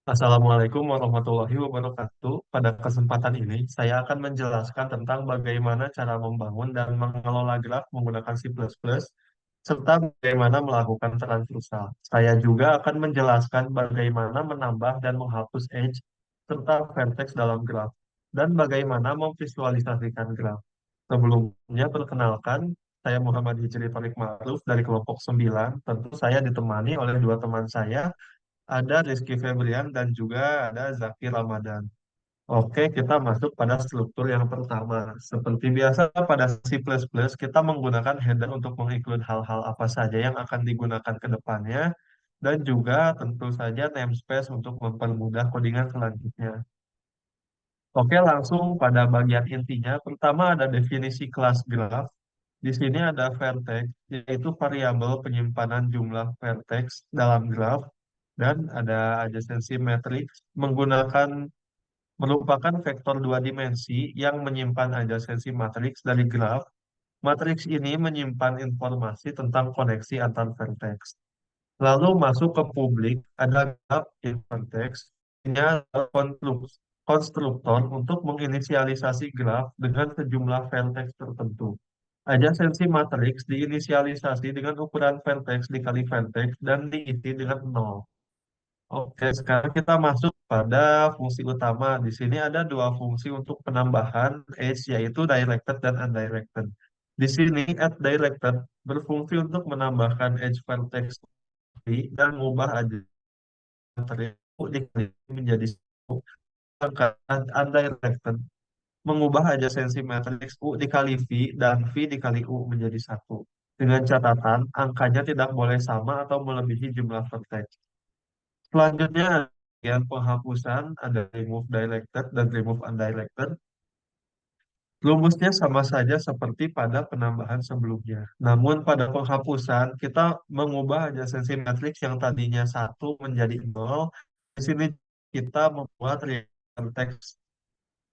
Assalamualaikum warahmatullahi wabarakatuh. Pada kesempatan ini, saya akan menjelaskan tentang bagaimana cara membangun dan mengelola graf menggunakan C++, serta bagaimana melakukan transversal. Saya juga akan menjelaskan bagaimana menambah dan menghapus edge, serta vertex dalam graf, dan bagaimana memvisualisasikan graf. Sebelumnya, perkenalkan, saya Muhammad Hijri Torik Ma'ruf dari kelompok 9. Tentu saya ditemani oleh dua teman saya, ada Rizky Febrian dan juga ada Zaki Ramadan. Oke, kita masuk pada struktur yang pertama. Seperti biasa pada C++, kita menggunakan header untuk menginclude hal-hal apa saja yang akan digunakan ke depannya, dan juga tentu saja namespace untuk mempermudah codingan selanjutnya. Oke, langsung pada bagian intinya. Pertama ada definisi kelas graph. Di sini ada vertex, yaitu variabel penyimpanan jumlah vertex dalam graph, dan ada adjacency matrix menggunakan merupakan vektor dua dimensi yang menyimpan adjacency matrix dari graph. Matriks ini menyimpan informasi tentang koneksi antar vertex. Lalu masuk ke publik, ada graph in vertex. Ini adalah konstruktor untuk menginisialisasi graf dengan sejumlah vertex tertentu. Adjacency matrix diinisialisasi dengan ukuran vertex dikali vertex dan diisi dengan nol. Oke, sekarang kita masuk pada fungsi utama. Di sini ada dua fungsi untuk penambahan edge, yaitu directed dan undirected. Di sini add directed berfungsi untuk menambahkan edge vertex dan mengubah adjacency matrix dikali menjadi satu. Sedangkan undirected mengubah adjacency matrix U dikali V dan V dikali U menjadi satu. Dengan catatan, angkanya tidak boleh sama atau melebihi jumlah vertex. Selanjutnya, bagian penghapusan ada remove directed dan remove undirected. Rumusnya sama saja seperti pada penambahan sebelumnya. Namun pada penghapusan, kita mengubah adjacency matrix yang tadinya satu menjadi nol. Di sini kita membuat vertex.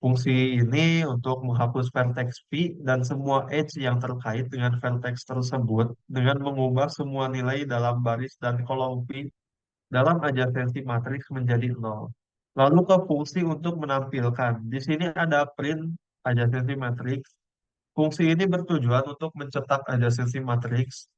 Fungsi ini untuk menghapus vertex V dan semua edge yang terkait dengan vertex tersebut dengan mengubah semua nilai dalam baris dan kolom V dalam adjacency matrix menjadi nol. Lalu ke fungsi untuk menampilkan. Di sini ada print adjacency matrix. Fungsi ini bertujuan untuk mencetak adjacency matrix.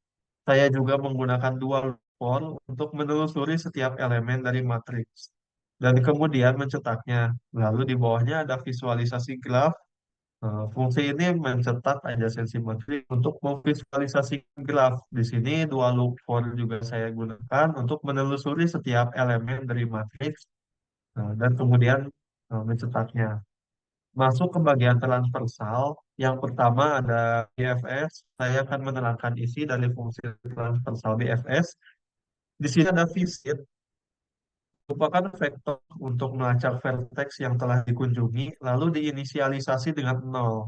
Saya juga menggunakan dual for untuk menelusuri setiap elemen dari matriks dan kemudian mencetaknya. Lalu di bawahnya ada visualisasi graf. Fungsi ini mencetak adjacency matrix untuk memvisualisasikan graf. Di sini dua loop for juga saya gunakan untuk menelusuri setiap elemen dari matriks dan kemudian mencetaknya. Masuk ke bagian transversal. Yang pertama ada BFS. Saya akan menerangkan isi dari fungsi transversal BFS. Di sini ada visit, merupakan vektor untuk melacak vertex yang telah dikunjungi, lalu diinisialisasi dengan nol.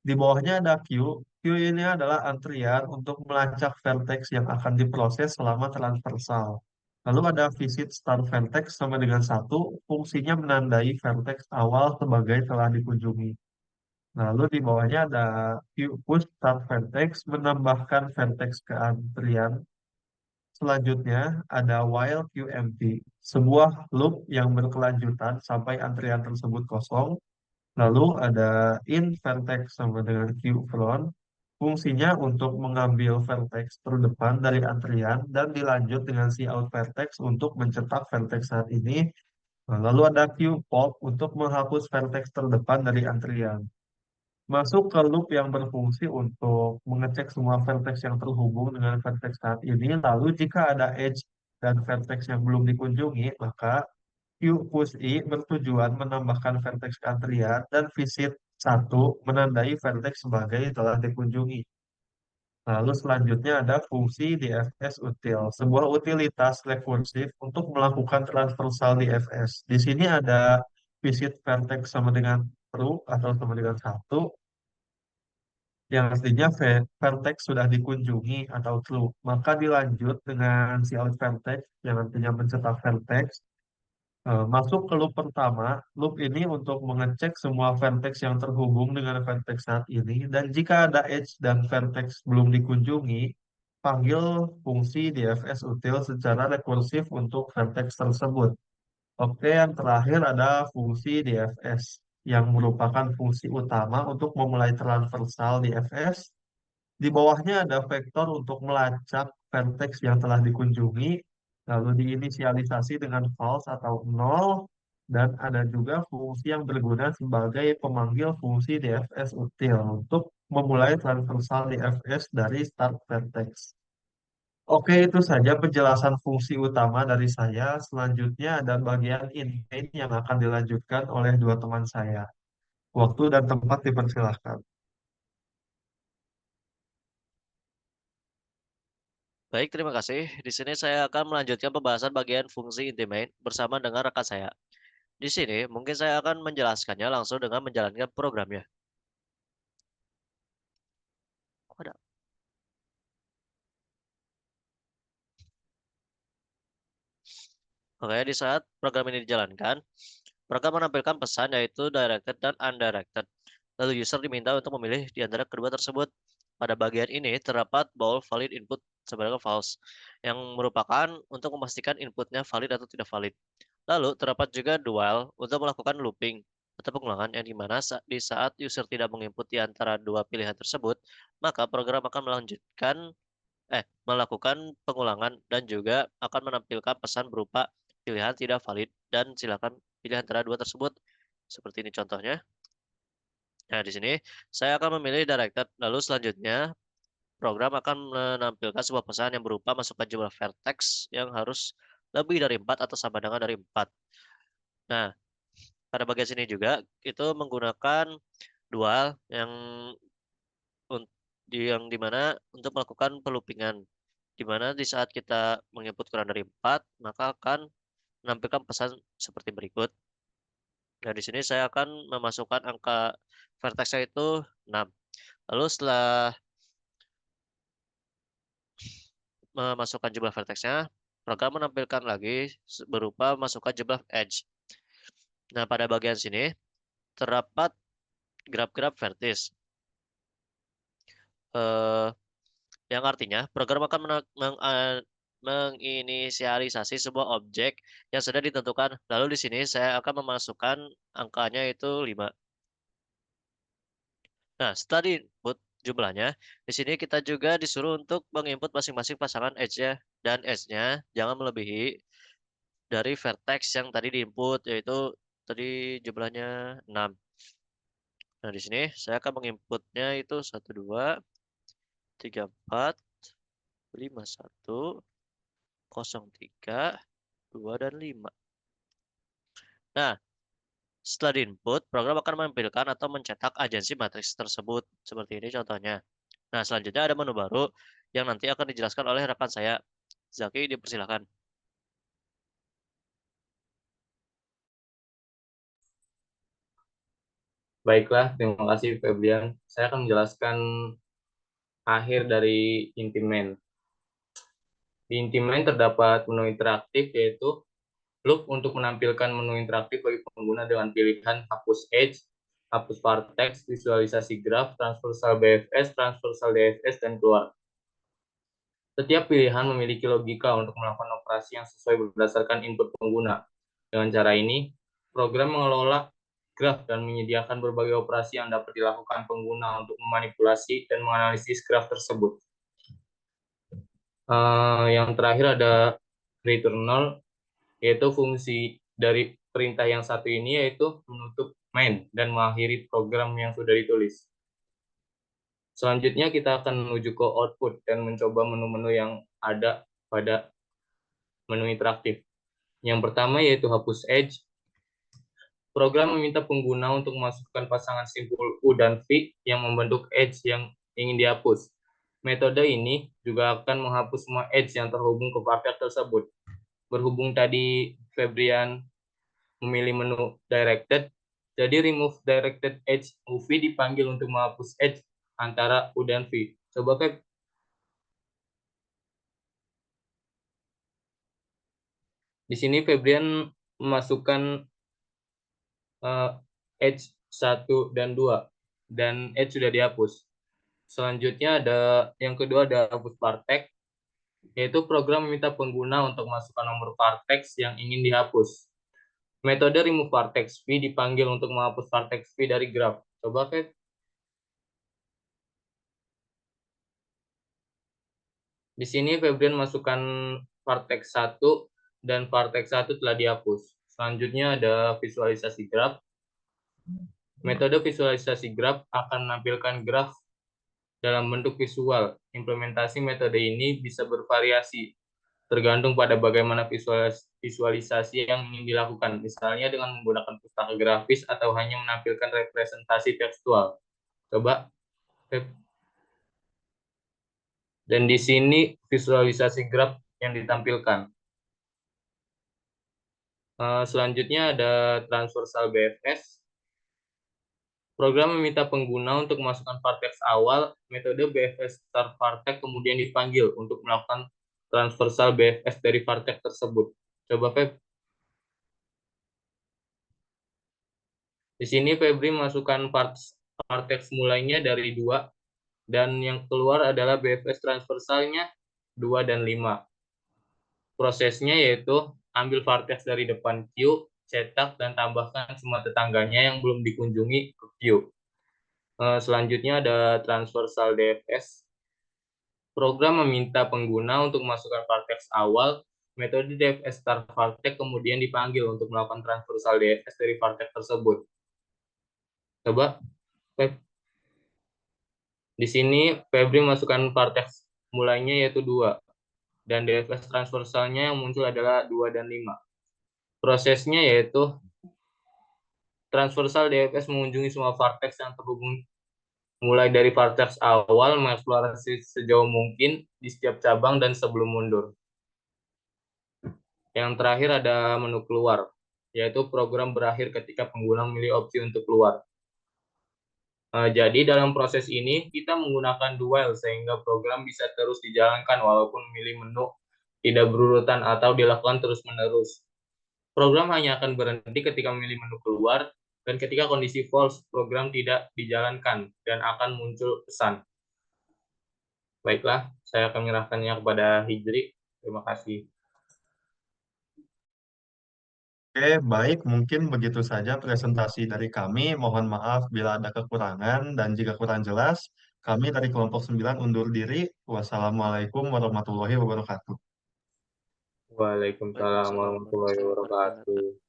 Di bawahnya ada queue. Queue ini adalah antrian untuk melacak vertex yang akan diproses selama transversal. Lalu ada visit start vertex sama dengan satu, fungsinya menandai vertex awal sebagai telah dikunjungi. Lalu di bawahnya ada queue push start vertex, menambahkan vertex ke antrian. Selanjutnya ada while queue empty, sebuah loop yang berkelanjutan sampai antrian tersebut kosong. Lalu ada in vertex sama dengan queue front, fungsinya untuk mengambil vertex terdepan dari antrian dan dilanjut dengan cout vertex untuk mencetak vertex saat ini. Nah, lalu ada queue pop untuk menghapus vertex terdepan dari antrian. Masuk ke loop yang berfungsi untuk mengecek semua vertex yang terhubung dengan vertex saat ini. Lalu jika ada edge dan vertex yang belum dikunjungi, maka Q push I bertujuan menambahkan vertex ke antrian dan visit satu menandai vertex sebagai telah dikunjungi. Lalu selanjutnya ada fungsi DFS util, sebuah utilitas rekursif untuk melakukan transversal DFS. Di sini ada visit vertex sama dengan true atau sama dengan satu, yang artinya vertex sudah dikunjungi atau true. Maka dilanjut dengan si out vertex yang artinya mencetak vertex. Masuk ke loop pertama. Loop ini untuk mengecek semua vertex yang terhubung dengan vertex saat ini. Dan jika ada edge dan vertex belum dikunjungi, panggil fungsi DFS util secara rekursif untuk vertex tersebut. Oke, yang terakhir ada fungsi DFS yang merupakan fungsi utama untuk memulai transversal DFS. Di bawahnya ada vektor untuk melacak vertex yang telah dikunjungi, lalu diinisialisasi dengan false atau nol, dan ada juga fungsi yang berguna sebagai pemanggil fungsi DFS util untuk memulai transversal DFS dari start vertex. Oke, itu saja penjelasan fungsi utama dari saya. Selanjutnya ada bagian intent yang akan dilanjutkan oleh dua teman saya. Waktu dan tempat dipersilahkan. Baik, terima kasih. Di sini saya akan melanjutkan pembahasan bagian fungsi inti main bersama dengan rekan saya. Di sini mungkin saya akan menjelaskannya langsung dengan menjalankan programnya. Oh, ada. Oke, di saat program ini dijalankan, program menampilkan pesan yaitu directed dan undirected. Lalu user diminta untuk memilih di antara kedua tersebut. Pada bagian ini terdapat bool valid input sebagai false, yang merupakan untuk memastikan inputnya valid atau tidak valid. Lalu terdapat juga dual untuk melakukan looping atau pengulangan yang dimana di saat user tidak menginput di antara dua pilihan tersebut, maka program akan melakukan pengulangan dan juga akan menampilkan pesan berupa pilihan tidak valid dan silakan pilih antara dua tersebut. Seperti ini contohnya. Nah, di sini saya akan memilih directed. Lalu selanjutnya program akan menampilkan sebuah pesan yang berupa masukkan jumlah vertex yang harus lebih dari 4 atau sama dengan dari 4. Nah, pada bagian sini juga itu menggunakan dual yang dimana untuk melakukan pelupingan, dimana di saat kita menginput kurang dari 4 maka akan menampilkan pesan seperti berikut. Nah, di sini saya akan memasukkan angka vertexnya itu 6. Lalu setelah memasukkan jumlah vertexnya, program menampilkan lagi berupa masukkan jumlah edge. Nah, pada bagian sini terdapat graf-graf vertis. Eh, yang artinya program akan menginisialisasi sebuah objek yang sudah ditentukan. Lalu di sini saya akan memasukkan angkanya itu 5. Nah, setelah di-input jumlahnya, di sini kita juga disuruh untuk menginput masing-masing pasangan edge-nya dan edge-nya jangan melebihi dari vertex yang tadi diinput, yaitu tadi jumlahnya 6. Nah, di sini saya akan menginputnya itu 1, 2, 3, 4, 5, 1, 0, 3, 2, dan 5. Nah, setelah diinput, program akan menampilkan atau mencetak agensi matriks tersebut. Seperti ini contohnya. Nah, selanjutnya ada menu baru yang nanti akan dijelaskan oleh rekan saya. Zaki, dipersilakan. Baiklah, terima kasih Febrian. Saya akan menjelaskan akhir dari Intimain. Di Intimain terdapat menu interaktif yaitu loop untuk menampilkan menu interaktif bagi pengguna dengan pilihan hapus edge, hapus vertex, visualisasi graf, transversal BFS, transversal DFS, dan keluar. Setiap pilihan memiliki logika untuk melakukan operasi yang sesuai berdasarkan input pengguna. Dengan cara ini, program mengelola graf dan menyediakan berbagai operasi yang dapat dilakukan pengguna untuk memanipulasi dan menganalisis graf tersebut. Yang terakhir ada returnal, yaitu fungsi dari perintah yang satu ini yaitu menutup main dan mengakhiri program yang sudah ditulis. Selanjutnya kita akan menuju ke output dan mencoba menu-menu yang ada pada menu interaktif. Yang pertama yaitu hapus edge. Program meminta pengguna untuk memasukkan pasangan simpul U dan V yang membentuk edge yang ingin dihapus. Metode ini juga akan menghapus semua edge yang terhubung ke paket tersebut. Berhubung tadi Febrian memilih menu directed, jadi remove directed edge UV dipanggil untuk menghapus edge antara U dan V. Coba Feb. Di sini Febrian memasukkan edge 1 dan 2 dan edge sudah dihapus. Selanjutnya ada yang kedua ada hapus partek, yaitu program meminta pengguna untuk masukkan nomor partex yang ingin dihapus. Metode remove vertex V dipanggil untuk menghapus vertex V dari graf. Coba, Feb. Di sini Febrian masukkan vertex 1 dan vertex 1 telah dihapus. Selanjutnya ada visualisasi graf. Metode visualisasi graf akan menampilkan graf dalam bentuk visual. Implementasi metode ini bisa bervariasi tergantung pada bagaimana visualisasi yang ingin dilakukan, misalnya dengan menggunakan pustaka grafis atau hanya menampilkan representasi tekstual. Coba, Feb. Dan di sini visualisasi graf yang ditampilkan. Selanjutnya ada transversal BFS. Program meminta pengguna untuk memasukkan vertex awal, metode BFS start vertex kemudian dipanggil untuk melakukan transversal BFS dari vertex tersebut. Coba, Feb. Di sini Febri masukkan vertex mulainya dari 2 dan yang keluar adalah BFS transversalnya 2 dan 5. Prosesnya yaitu ambil vertex dari depan Q, cetak dan tambahkan semua tetangganya yang belum dikunjungi ke Q. Selanjutnya ada transversal DFS. Program meminta pengguna untuk memasukkan vertex awal, metode DFS start vertex kemudian dipanggil untuk melakukan transversal DFS dari vertex tersebut. Coba, Feb. Di sini Febri masukkan vertex mulainya yaitu 2 dan DFS transversalnya yang muncul adalah 2 dan 5. Prosesnya yaitu transversal DFS mengunjungi semua vertex yang terhubung mulai dari vertex awal, mengeksplorasi sejauh mungkin di setiap cabang dan sebelum mundur. Yang terakhir ada menu keluar, yaitu program berakhir ketika pengguna memilih opsi untuk keluar. Jadi dalam proses ini kita menggunakan do while sehingga program bisa terus dijalankan walaupun memilih menu tidak berurutan atau dilakukan terus-menerus. Program hanya akan berhenti ketika memilih menu keluar dan ketika kondisi false, program tidak dijalankan dan akan muncul pesan. Baiklah, saya akan menyerahkannya kepada Hijri. Terima kasih. Oke, baik. Mungkin begitu saja presentasi dari kami. Mohon maaf bila ada kekurangan dan jika kurang jelas, kami dari kelompok 9 undur diri. Wassalamualaikum warahmatullahi wabarakatuh. Waalaikumsalam Waalaikumsalam warahmatullahi warahmatullahi wabarakatuh. wabarakatuh.